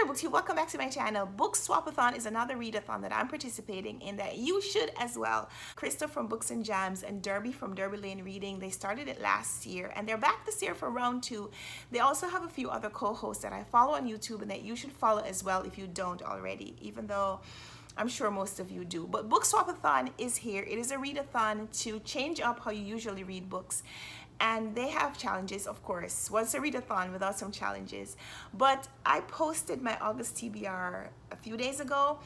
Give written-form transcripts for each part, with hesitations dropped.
Booksy, welcome back to my channel. Bookswapathon is another readathon that I'm participating in that you should as well. Krista from Books and Jams and Derby from Derby Lane Reading, they started it last year and they're back this year for round 2. They also have a few other co-hosts that I follow on YouTube and that you should follow as well if you don't already, even though I'm sure most of you do. But Bookswapathon is here. It is a readathon to change up how you usually read books. And they have challenges, of course. What's a readathon without some challenges? But I posted my August TBR a few days ago,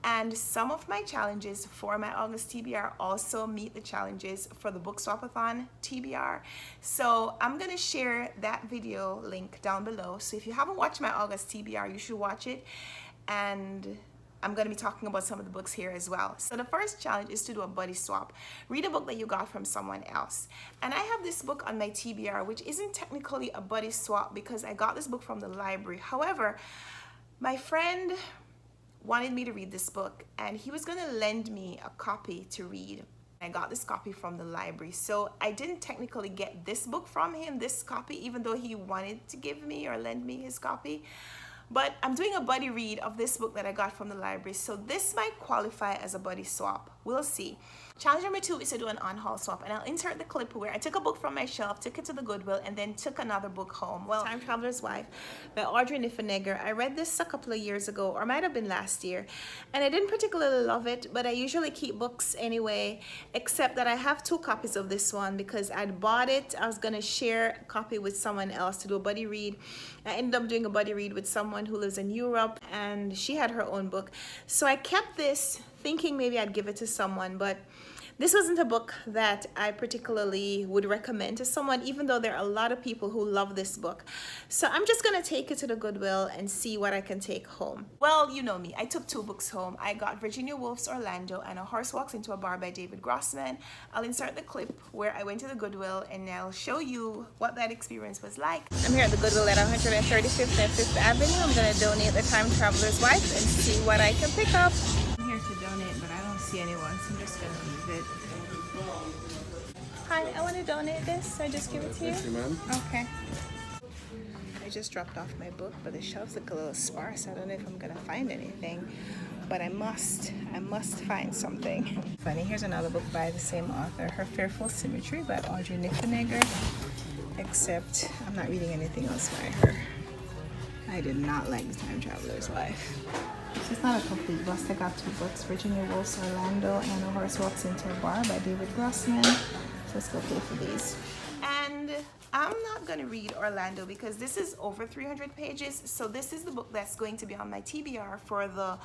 and some of my challenges for my August TBR also meet the challenges for the Bookswapathon TBR. So I'm gonna share that video link down below. So if you haven't watched my August TBR, you should watch it. And I'm going to be talking about some of the books here as well. So the first challenge is to do a buddy swap. Read a book that you got from someone else. And I have this book on my TBR, which isn't technically a buddy swap because I got this book from the library. However, my friend wanted me to read this book and he was going to lend me a copy to read. I got this copy from the library. So I didn't technically get this book from him, this copy, even though he wanted to give me or lend me his copy. But I'm doing a buddy read of this book that I got from the library, so this might qualify as a buddy swap. We'll see. Challenge number 2 is to do an on-haul swap, and I'll insert the clip where I took a book from my shelf, took it to the Goodwill, and then took another book home. Well, Time Traveler's Wife by Audrey Niffenegger. I read this a couple of years ago, or might have been last year, and I didn't particularly love it, but I usually keep books anyway, except that I have 2 copies of this one because I'd bought it. I was going to share a copy with someone else to do a buddy read. I ended up doing a buddy read with someone who lives in Europe, and she had her own book. So I kept this thinking maybe I'd give it to someone, but this wasn't a book that I particularly would recommend to someone, even though there are a lot of people who love this book. So I'm just gonna take it to the Goodwill and see what I can take home. Well, you know me, I took 2 books home. I got Virginia Woolf's Orlando and A Horse Walks into a Bar by David Grossman. I'll insert the clip where I went to the Goodwill and I'll show you what that experience was like. I'm here at the Goodwill at 135th and 5th Avenue. I'm gonna donate the Time Traveler's Wife and see what I can pick up. I'm here to donate, but I don't see anyone, so I'm just gonna leave it. Hi, I want to donate this, so I just give it to you? Thank you, ma'am. Okay. I just dropped off my book, but the shelves look a little sparse. I don't know if I'm gonna find anything, but I must find something. Funny, here's another book by the same author, Her Fearful Symmetry by Audrey Niffenegger, except I'm not reading anything else by her. I did not like The Time Traveler's Wife. So it's not a complete bust. I got 2 books, Virginia Woolf's Orlando and A Horse Walks into a Bar by David Grossman. So let's go pay for these. And I'm not going to read Orlando because this is over 300 pages. So this is the book that's going to be on my TBR for the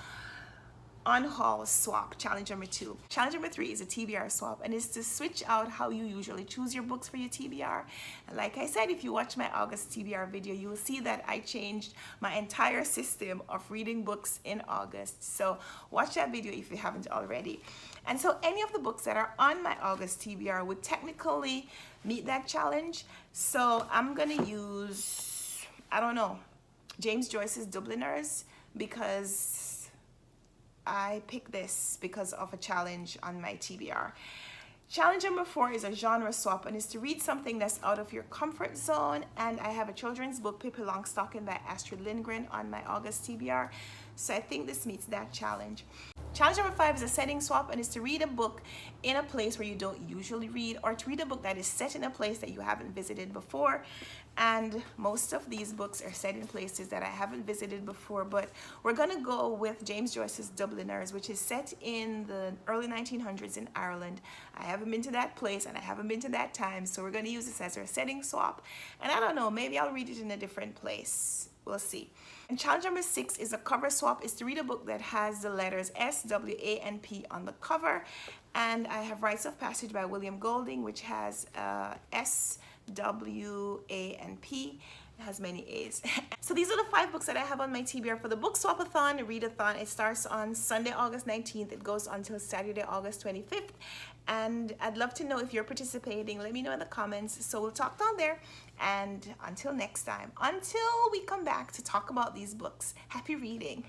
on-haul swap, challenge number 2. Challenge number 3 is a TBR swap, and is to switch out how you usually choose your books for your TBR. And like I said, if you watch my August TBR video, you will see that I changed my entire system of reading books in August. So watch that video if you haven't already. And so any of the books that are on my August TBR would technically meet that challenge. So I'm gonna use, I don't know, James Joyce's Dubliners, because I picked this because of a challenge on my TBR. Challenge number 4 is a genre swap, and is to read something that's out of your comfort zone. And I have a children's book, Pippi Longstocking by Astrid Lindgren, on my August TBR. So I think this meets that challenge. Challenge number 5 is a setting swap, and is to read a book in a place where you don't usually read, or to read a book that is set in a place that you haven't visited before. And most of these books are set in places that I haven't visited before, but we're gonna go with James Joyce's Dubliners, which is set in the early 1900s in Ireland. I haven't been to that place and I haven't been to that time, so we're gonna use this as our setting swap. And I don't know, maybe I'll read it in a different place. We'll see. And challenge number 6 is a cover swap, is to read a book that has the letters S, W, A, and P on the cover. And I have Rites of Passage by William Golding, which has S, W, A, and P. It has many A's. So these are the 5 books that I have on my TBR for the Bookswapathon readathon. It starts on Sunday, August 19th. It goes until Saturday, August 25th. And I'd love to know if you're participating. Let me know in the comments. So we'll talk down there. And until next time, until we come back to talk about these books, happy reading.